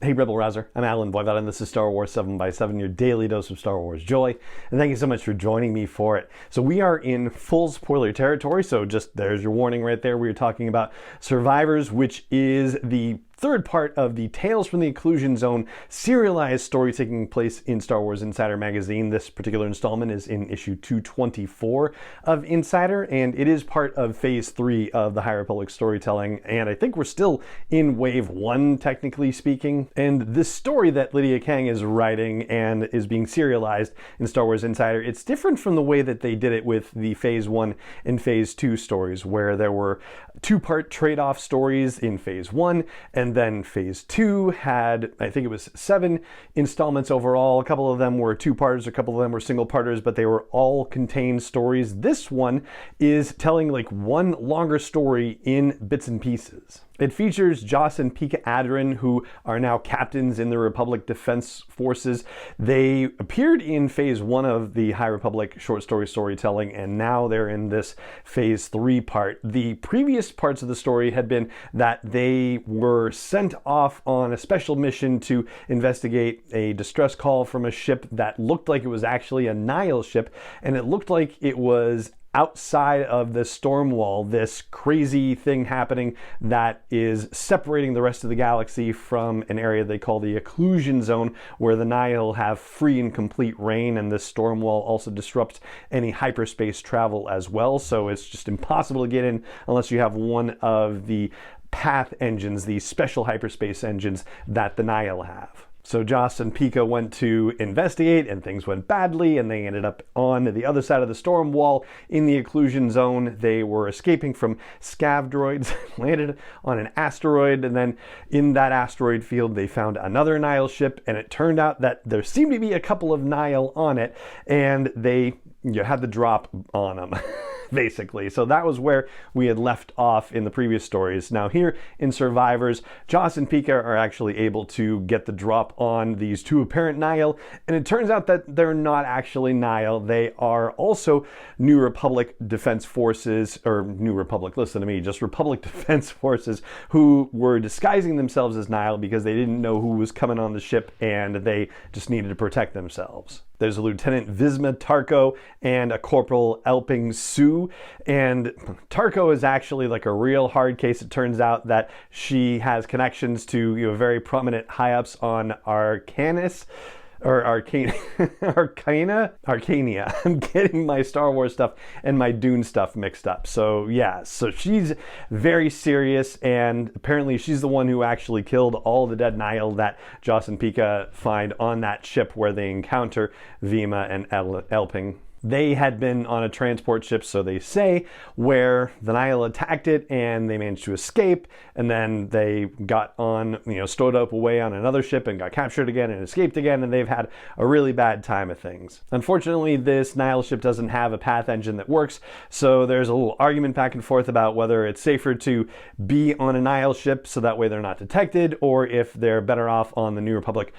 Hey Rebel Rouser, I'm Alan Voivod and this is Star Wars 7x7, your daily dose of Star Wars joy, and thank you so much for joining me for it. So we are in full spoiler territory, so just there's your warning right there. We are talking about Survivors, which is the third part of the Tales from the Occlusion Zone serialized story taking place in Star Wars Insider magazine. This particular installment is in issue 224 of Insider, and it is part of phase 3 of the High Republic storytelling, and I think we're still in wave 1, technically speaking. And this story that Lydia Kang is writing and is being serialized in Star Wars Insider, it's different from the way that they did it with the phase 1 and phase 2 stories, where there were two-part trade-off stories in phase 1, and then phase 2 had, I think it was 7 installments overall. A couple of them were two-parters, a couple of them were single-parters, but they were all contained stories. This one is telling like one longer story in bits and pieces. It features Joss and Pika Adren, who are now captains in the Republic Defense Forces. They appeared in phase 1 of the High Republic short story storytelling, and now they're in this phase 3 part. The previous parts of the story had been that they were sent off on a special mission to investigate a distress call from a ship that looked like it was actually a Nihil ship, and it looked like it was outside of the storm wall, this crazy thing happening that is separating the rest of the galaxy from an area they call the Occlusion Zone, where the Nihil have free and complete reign, and this storm wall also disrupts any hyperspace travel as well, so it's just impossible to get in unless you have one of the path engines, the special hyperspace engines that the Nihil have. So Joss and Pika went to investigate, and things went badly, and they ended up on the other side of the storm wall in the Occlusion Zone. They were escaping from scav droids, landed on an asteroid, and then in that asteroid field they found another Nihil ship, and it turned out that there seemed to be a couple of Nihil on it, and they had the drop on them. Basically. So that was where we had left off in the previous stories. Now here in Survivors, Joss and Pika are actually able to get the drop on these two apparent Nihil, and it turns out that they're not actually Nihil. They are also New Republic Defense Forces, or New Republic, listen to me, just Republic Defense Forces, who were disguising themselves as Nihil because they didn't know who was coming on the ship, and they just needed to protect themselves. There's a Lieutenant Visma Tarko and a Corporal Elping Sue, and Tarko is actually like a real hard case. It turns out that she has connections to very prominent high-ups on Arcanis, or Arcania. I'm getting my Star Wars stuff and my Dune stuff mixed up. So yeah, so she's very serious, and apparently she's the one who actually killed all the dead Nihil that Joss and Pika find on that ship where they encounter Vima and Elping. They had been on a transport ship, so they say, where the Nihil attacked it and they managed to escape, and then they got on, stowed up away on another ship and got captured again and escaped again, and they've had a really bad time of things. Unfortunately, this Nihil ship doesn't have a path engine that works, so there's a little argument back and forth about whether it's safer to be on a Nihil ship so that way they're not detected, or if they're better off on the New Republic,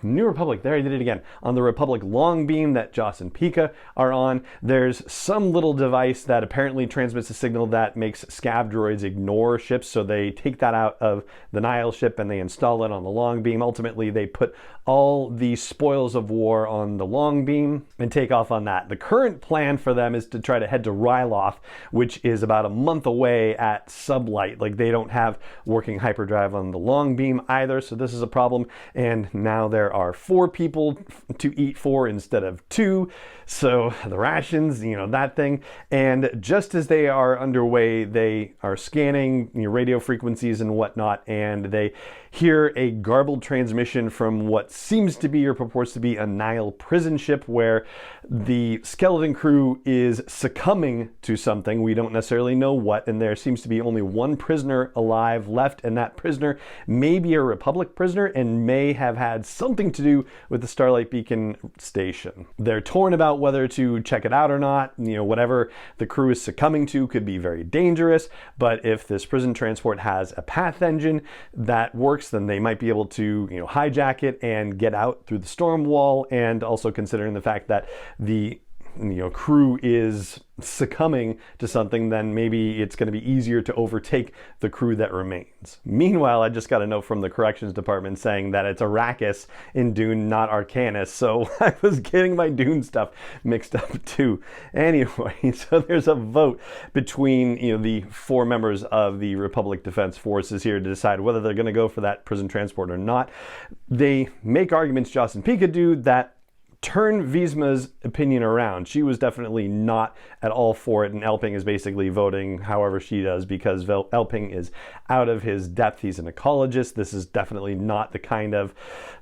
there I did it again, on the Republic long beam that Joss and Pika are on. There's some little device that apparently transmits a signal that makes scav droids ignore ships, so they take that out of the Nihil ship and they install it on the long beam. Ultimately, they put all the spoils of war on the long beam and take off on that. The current plan for them is to try to head to Ryloth, which is about a month away at sublight. Like, they don't have working hyperdrive on the long beam either, so this is a problem, and now there are 4 people to eat for instead of 2, so the rations, that thing. And just as they are underway, they are scanning radio frequencies and whatnot, and they hear a garbled transmission from what seems to be or purports to be a Nihil prison ship, where the skeleton crew is succumbing to something. We don't necessarily know what, and there seems to be only one prisoner alive left, and that prisoner may be a Republic prisoner and may have had something to do with the Starlight Beacon station. They're torn about whether to check it out or not. Whatever the crew is succumbing to could be very dangerous, but if this prison transport has a path engine that works, then they might be able to hijack it and get out through the storm wall. And also considering the fact that the crew is succumbing to something, then maybe it's going to be easier to overtake the crew that remains. Meanwhile, I just got a note from the corrections department saying that it's Arrakis in Dune, not Arcanus, so I was getting my Dune stuff mixed up too. Anyway, so there's a vote between the 4 members of the Republic Defense Forces here to decide whether they're going to go for that prison transport or not. They make arguments, Joss and Pika do, that turn Visma's opinion around. She was definitely not at all for it, and Elping is basically voting however she does because Elping is out of his depth. He's an ecologist. This is definitely not the kind of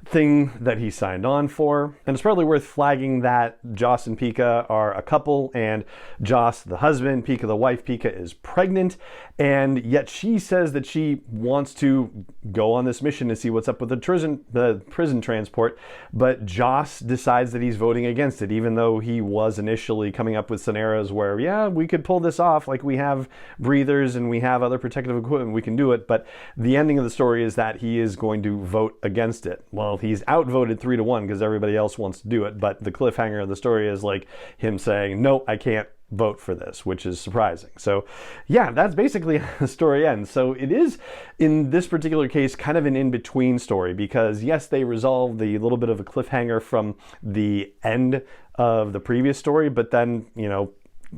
thing that he signed on for. And it's probably worth flagging that Joss and Pika are a couple, and Joss, the husband, Pika, the wife, Pika is pregnant, and yet she says that she wants to go on this mission to see what's up with the prison transport, but Joss decides that he's voting against it, even though he was initially coming up with scenarios where, yeah, we could pull this off, like we have breathers and we have other protective equipment, we can do it. But the ending of the story is that he is going to vote against it. Well, he's outvoted 3-1 because everybody else wants to do it, but the cliffhanger of the story is like him saying, no, I can't vote for this, which is surprising. So yeah, that's basically how the story ends. So it is, in this particular case, kind of an in-between story because yes, they resolve the little bit of a cliffhanger from the end of the previous story, but then,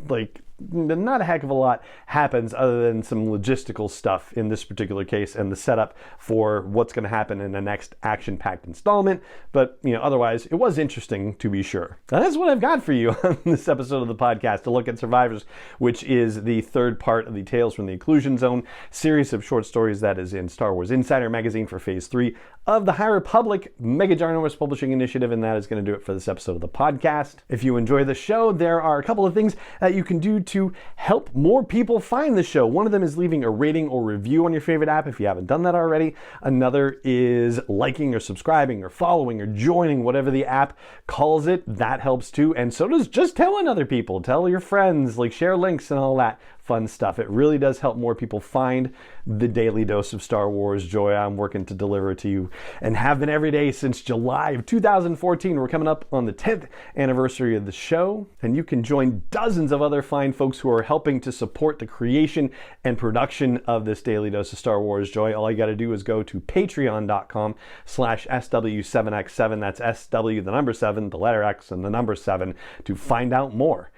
like not a heck of a lot happens other than some logistical stuff in this particular case and the setup for what's going to happen in the next action-packed installment. But, otherwise, it was interesting to be sure. And that's what I've got for you on this episode of the podcast, to look at Survivors, which is the 3rd part of the Tales from the Exclusion Zone series of short stories that is in Star Wars Insider magazine for Phase 3 of the High Republic Mega Ginormous Publishing Initiative, and that is going to do it for this episode of the podcast. If you enjoy the show, there are a couple of things that you can do to help more people find the show. One of them is leaving a rating or review on your favorite app if you haven't done that already. Another is liking or subscribing or following or joining, whatever the app calls it. That helps too. And so does just telling other people. Tell your friends, share links and all that fun stuff. It really does help more people find the daily dose of Star Wars joy I'm working to deliver to you, and have been every day since July of 2014. We're coming up on the 10th anniversary of the show, and you can join dozens of other fine folks who are helping to support the creation and production of this daily dose of Star Wars joy. All you got to do is go to patreon.com/SW7X7. That's SW, the number 7, the letter X, and the number 7 to find out more.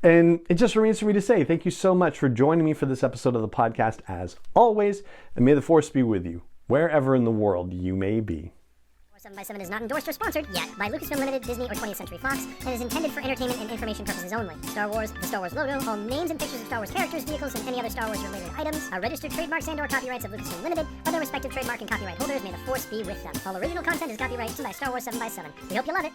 And it just remains for me to say thank you so much for joining me for this episode of the podcast, as always, and may the Force be with you, wherever in the world you may be. 7x7 is not endorsed or sponsored yet by Lucasfilm Limited, Disney, or 20th Century Fox, and is intended for entertainment and information purposes only. Star Wars, the Star Wars logo, all names and pictures of Star Wars characters, vehicles, and any other Star Wars-related items are registered trademarks and/or copyrights of Lucasfilm Limited, or their respective trademark and copyright holders. May the Force be with them. All original content is copyright by Star Wars 7x7. We hope you love it.